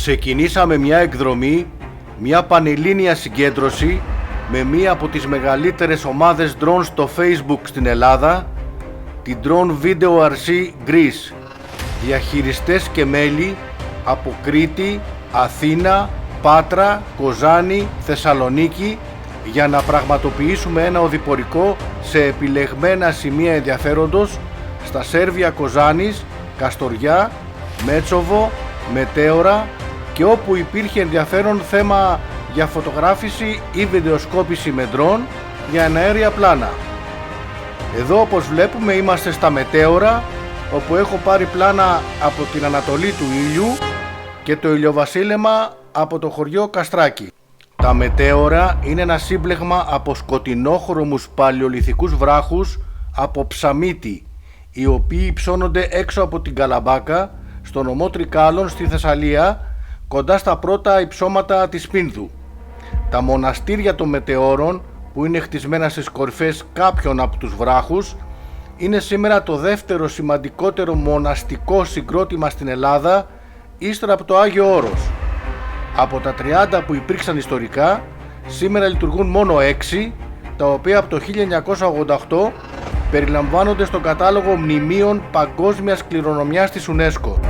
Ξεκινήσαμε μια εκδρομή, μια πανελλήνια συγκέντρωση με μία από τις μεγαλύτερες ομάδες drone στο Facebook στην Ελλάδα, την Drone Video RC Greece. Διαχειριστές και μέλη από Κρήτη, Αθήνα, Πάτρα, Κοζάνη, Θεσσαλονίκη, για να πραγματοποιήσουμε ένα οδηπορικό σε επιλεγμένα σημεία ενδιαφέροντος στα Σέρβια Κοζάνης, Καστοριά, Μέτσοβο, Μετέωρα και όπου υπήρχε ενδιαφέρον θέμα για φωτογράφηση ή βιντεοσκόπηση με ντρόν για εναέρια πλάνα. Εδώ, όπως βλέπουμε, είμαστε στα Μετέωρα, όπου έχω πάρει πλάνα από την ανατολή του ήλιου και το ηλιοβασίλεμα από το χωριό Καστράκι. Τα Μετέωρα είναι ένα σύμπλεγμα από σκοτεινόχρωμους παλαιολιθικούς βράχους από ψαμίτη, οι οποίοι ψώνονται έξω από την Καλαμπάκα, στο νομό Τρικάλων στη Θεσσαλία, κοντά στα πρώτα υψώματα της Πίνδου. Τα μοναστήρια των Μετεώρων, που είναι χτισμένα στις κορυφές κάποιων από τους βράχους, είναι σήμερα το δεύτερο σημαντικότερο μοναστικό συγκρότημα στην Ελλάδα, ύστερα από το Άγιο Όρος. Από τα 30 που υπήρξαν ιστορικά, σήμερα λειτουργούν μόνο 6, τα οποία από το 1988 περιλαμβάνονται στον κατάλογο μνημείων παγκόσμιας κληρονομιάς της UNESCO.